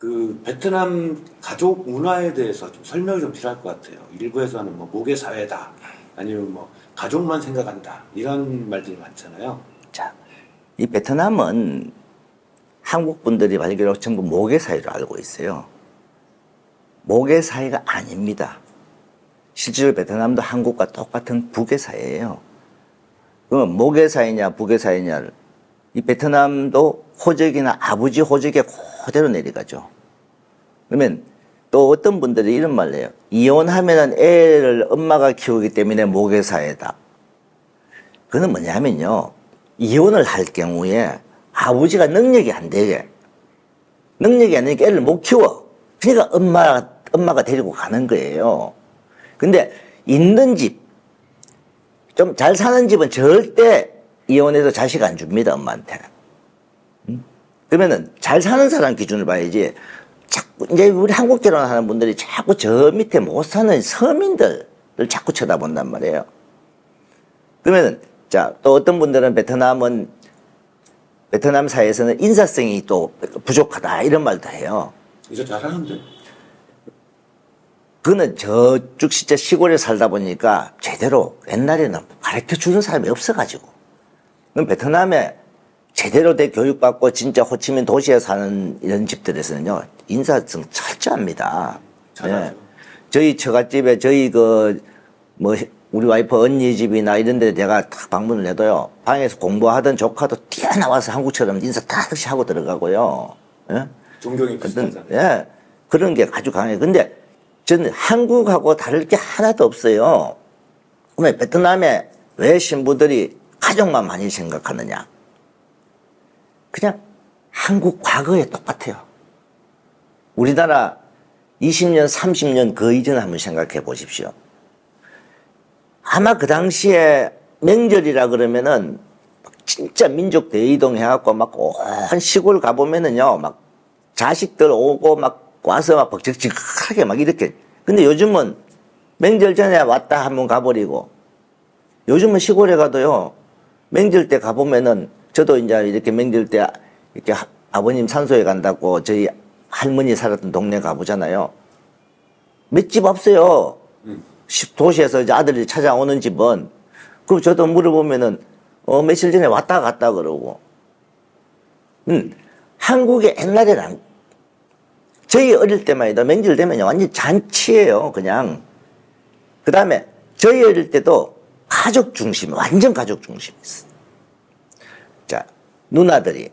그 베트남 가족 문화에 대해서 좀 설명이 좀 필요할 것 같아요. 일부에서는 뭐 모계 사회다, 아니면 뭐 가족만 생각한다 이런 말들이 많잖아요. 자, 이 베트남은 한국 분들이 알기로 전부 모계 사회로 알고 있어요. 모계 사회가 아닙니다. 실제로 베트남도 한국과 똑같은 북의 사회예요. 그럼 모계 사회냐 북의 사회냐를 이 베트남도 호적이나 아버지 호적에 그대로 내려가죠. 그러면 또 어떤 분들이 이런 말을 해요. 이혼하면은 애를 엄마가 키우기 때문에 모계 사회다. 그건 뭐냐면요. 이혼을 할 경우에 아버지가 능력이 안 되게, 능력이 안 되니까 애를 못 키워. 그러니까 엄마가 데리고 가는 거예요. 근데 있는 집, 좀 잘 사는 집은 절대 이혼해서 자식 안 줍니다, 엄마한테. 그러면은 잘 사는 사람 기준을 봐야지. 자꾸 이제 우리 한국 결혼하는 분들이 자꾸 저 밑에 못 사는 서민들을 자꾸 쳐다본단 말이에요. 그러면은 자, 또 어떤 분들은 베트남 사회에서는 인사성이 또 부족하다 이런 말도 해요. 이제 잘하는데. 그거는 저쪽 진짜 시골에 살다 보니까 제대로 옛날에는 가르쳐 주는 사람이 없어가지고. 그럼 베트남에 제대로 된 교육받고 진짜 호치민 도시에 사는 이런 집들에서는요, 인사성 철저합니다. 네. 저희 처갓집에 우리 와이프 언니 집이나 이런 데 내가 딱 방문을 해도요, 방에서 공부하던 조카도 뛰어나와서 한국처럼 인사 다 하고 들어가고요. 예? 존경이 비슷하잖아요. 예. 그런 게 아주 강해요. 근데 저는 한국하고 다를 게 하나도 없어요. 그러면 베트남에 왜 신부들이 가족만 많이 생각하느냐? 그냥 한국 과거에 똑같아요. 우리나라 20년, 30년 그 이전 한번 생각해 보십시오. 아마 그 당시에 명절이라 그러면은 진짜 민족 대이동 해갖고 막 온 시골 가보면은요, 막 자식들 오고 막 와서 막 벅적지근하게 막 이렇게. 근데 요즘은 명절 전에 왔다 한번 가버리고, 요즘은 시골에 가도요, 명절 때 가보면은 저도 이제 이렇게 명절 때 이렇게 아버님 산소에 간다고 저희 할머니 살았던 동네 가보잖아요. 몇 집 없어요. 도시에서 이제 아들이 찾아오는 집은. 그럼 저도 물어보면은, 며칠 전에 왔다 갔다 그러고. 한국에 옛날에는 저희 어릴 때만 해도 명절 되면 완전 잔치예요, 그냥. 그 다음에 저희 어릴 때도 가족 중심, 완전 가족 중심이었어요. 자, 누나들이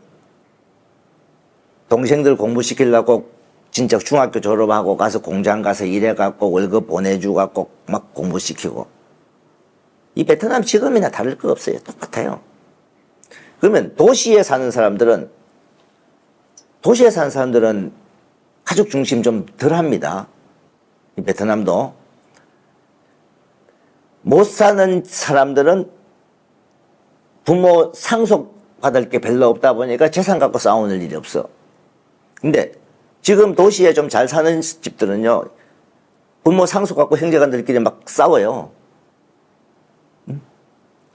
동생들 공부시키려고 진짜 중학교 졸업하고 가서 공장 가서 일해갖고 월급 보내주갖고 막 공부시키고. 이 베트남 지금이나 다를 거 없어요. 똑같아요. 그러면 도시에 사는 사람들은 가족 중심 좀 덜 합니다. 이 베트남도. 못 사는 사람들은 부모 상속받을 게 별로 없다 보니까 재산 갖고 싸우는 일이 없어. 근데 지금 도시에 좀 잘 사는 집들은요, 부모 상속 갖고 형제간들끼리 막 싸워요.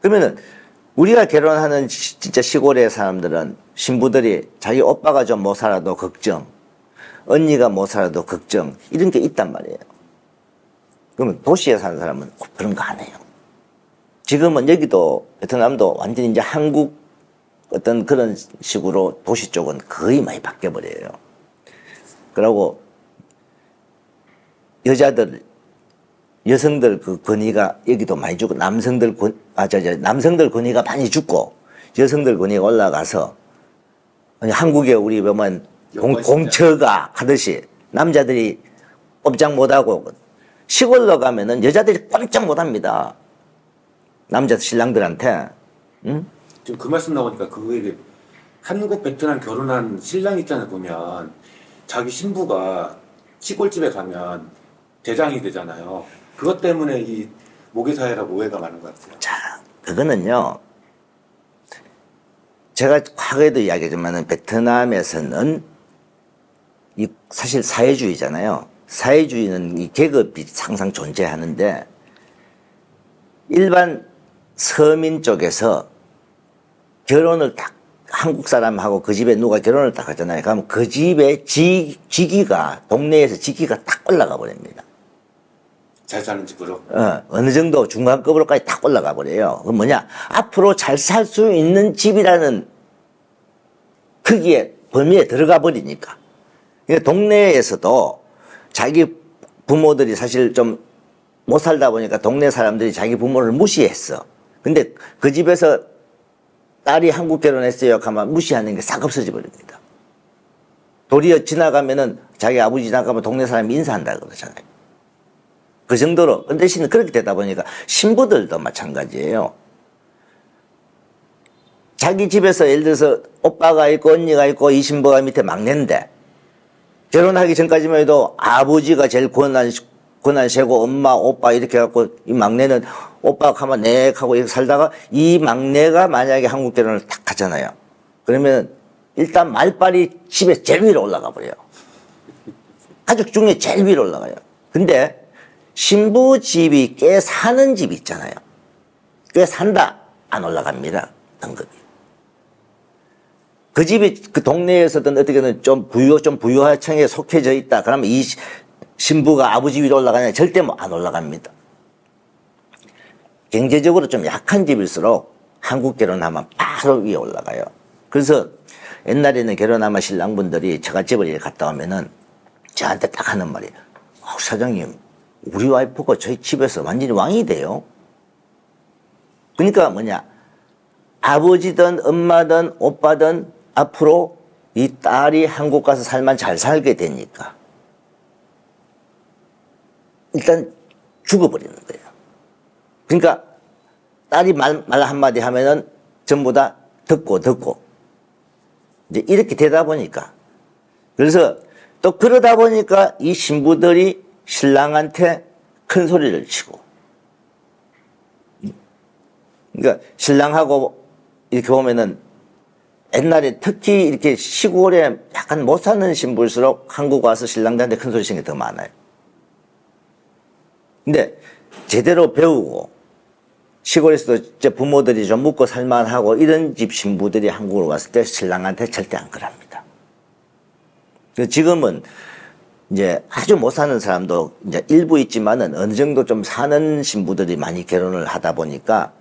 그러면은 우리가 결혼하는 진짜 시골의 사람들은 신부들이 자기 오빠가 좀 못 살아도 걱정, 언니가 못 살아도 걱정, 이런 게 있단 말이에요. 그러면 도시에 사는 사람은 그런 거 안 해요. 지금은 여기도 베트남도 완전히 이제 한국 어떤 그런 식으로 도시 쪽은 거의 많이 바뀌어버려요. 그러고 여성들 그 권위가 여기도 많이 죽고, 남성들 권위가 많이 죽고, 여성들 권위가 올라가서, 한국에 우리 보면 공처가 하듯이 남자들이 꼼짝 못하고, 시골로 가면은 여자들이 꼼짝 못합니다. 남자 신랑들한테. 응? 지금 그 말씀 나오니까 그 얘기, 한국 베트남 결혼한 신랑 입장에 보면 자기 신부가 시골집에 가면 대장이 되잖아요. 그것 때문에 이 모계사회라고 오해가 많은 것 같아요. 자, 그거는요, 제가 과거에도 이야기했지만 베트남에서는 사실 사회주의잖아요. 사회주의는 이 계급이 항상 존재하는데, 일반 서민 쪽에서 결혼을 딱 한국 사람하고 그 집에 누가 결혼을 딱 하잖아요. 그러면 그 집에 직위가, 동네에서 직위가 딱 올라가 버립니다. 잘 사는 집으로. 어느 정도 중간급으로까지 딱 올라가 버려요. 그 뭐냐? 앞으로 잘 살 수 있는 집이라는 크기의 범위에 들어가 버리니까. 그러니까 동네에서도 자기 부모들이 사실 좀 못 살다 보니까 동네 사람들이 자기 부모를 무시했어. 근데 그 집에서 딸이 한국 결혼했어요 하면 무시하는 게 싹 없어져 버립니다. 도리어 지나가면은 자기 아버지 지나가면 동네 사람이 인사한다 그러잖아요. 그 정도로. 그 대신 그렇게 되다 보니까 신부들도 마찬가지예요. 자기 집에서 예를 들어서 오빠가 있고 언니가 있고 이 신부가 밑에 막내인데 결혼하기 전까지만 해도 아버지가 제일 권한세고 엄마 오빠 이렇게 해갖고 이 막내는 오빠 하면 네 하고 이렇게 살다가 이 막내가 만약에 한국 결혼을 딱 하잖아요. 그러면 일단 말빨이 집에 제일 위로 올라가 버려요. 가족 중에 제일 위로 올라가요. 근데 신부 집이 꽤 사는 집이 있잖아요. 꽤 산다. 안 올라갑니다. 등급이. 그 집이 그 동네에서든 어떻게든 좀 부유하층에 속해져 있다. 그러면 이 신부가 아버지 위로 올라가냐? 절대 뭐 안 올라갑니다. 경제적으로 좀 약한 집일수록 한국 결혼하면 바로 위에 올라가요. 그래서 옛날에는 결혼하면 신랑분들이 처갓집을 이렇게 갔다 오면은 저한테 딱 하는 말이 사장님 우리 와이프가 저희 집에서 완전히 왕이 돼요. 그러니까 뭐냐 아버지든 엄마든 오빠든 앞으로 이 딸이 한국 가서 살만 잘 살게 되니까 일단 죽어버리는 거예요. 그러니까 딸이 말 한마디 하면은 전부 다 듣고 이제 이렇게 되다 보니까 그래서 또 그러다 보니까 이 신부들이 신랑한테 큰 소리를 치고 그러니까 신랑하고 이렇게 보면은 옛날에 특히 이렇게 시골에 약간 못 사는 신부일수록 한국 와서 신랑들한테 큰 소리 치는 게 더 많아요. 근데 제대로 배우고 시골에서도 제 부모들이 좀 묵고 살만하고 이런 집 신부들이 한국으로 왔을 때 신랑한테 절대 안 그럽니다. 지금은 이제 아주 못 사는 사람도 이제 일부 있지만은 어느 정도 좀 사는 신부들이 많이 결혼을 하다 보니까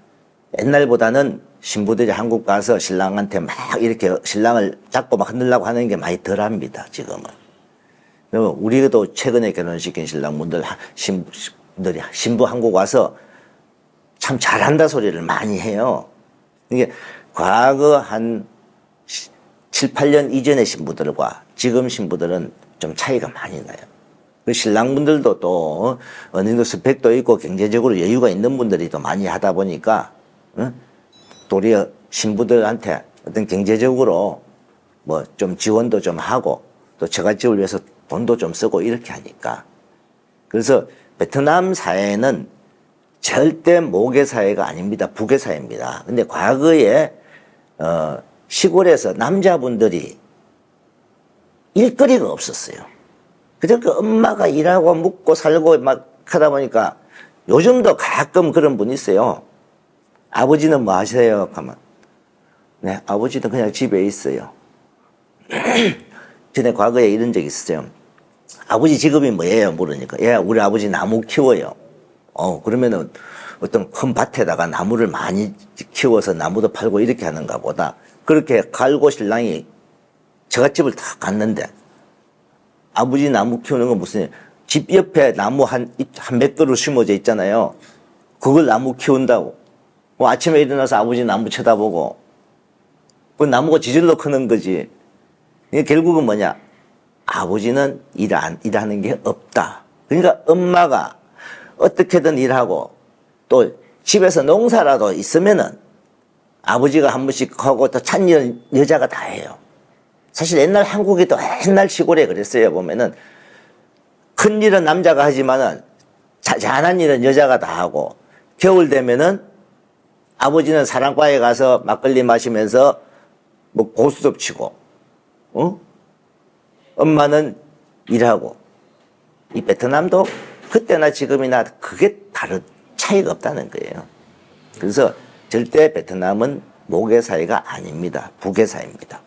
옛날보다는 신부들이 한국 가서 신랑한테 막 이렇게 신랑을 잡고 막 흔들려고 하는 게 많이 덜 합니다, 지금은. 우리도 최근에 결혼시킨 신랑분들, 신부들이 신부 한국 와서 참 잘한다 소리를 많이 해요. 이게 과거 한 7, 8년 이전의 신부들과 지금 신부들은 좀 차이가 많이 나요. 그 신랑분들도 또 어느 정도 스펙도 있고 경제적으로 여유가 있는 분들이 또 많이 하다 보니까 도리어 신부들한테 어떤 경제적으로 뭐 좀 지원도 좀 하고 또 처갓집을 위해서 돈도 좀 쓰고 이렇게 하니까 그래서 베트남 사회는 절대 모계 사회가 아닙니다. 부계 사회입니다. 근데 과거에 시골에서 남자분들이 일거리가 없었어요. 그저 그 엄마가 일하고 묵고 살고 막 하다 보니까 요즘도 가끔 그런 분 있어요. 아버지는 뭐 하세요? 하면 네, 아버지는 그냥 집에 있어요. 전에 과거에 이런 적이 있었어요. 아버지 직업이 뭐예요? 물으니까 예, 우리 아버지 나무 키워요. 그러면은 어떤 큰 밭에다가 나무를 많이 키워서 나무도 팔고 이렇게 하는가 보다. 그렇게 갈고 신랑이 처갓집을 다 갔는데 아버지 나무 키우는 건 무슨 집 옆에 나무 한 몇 그루 심어져 있잖아요. 그걸 나무 키운다고. 뭐 아침에 일어나서 아버지 나무 쳐다보고 그 나무가 지질러 크는 거지. 이게 결국은 뭐냐? 아버지는 일하는 게 없다. 그러니까 엄마가 어떻게든 일하고 또 집에서 농사라도 있으면은 아버지가 한 번씩 하고 또 찬일은 여자가 다 해요. 사실 옛날 한국에도 옛날 시골에 그랬어요. 보면은 큰 일은 남자가 하지만은 잔한 일은 여자가 다 하고 겨울 되면은 아버지는 사랑바에 가서 막걸리 마시면서 뭐 고스톱 치고 엄마는 일하고 이 베트남도 그때나 지금이나 그게 다른 차이가 없다는 거예요. 그래서 절대 베트남은 모계 사이가 아닙니다. 부계 사이입니다.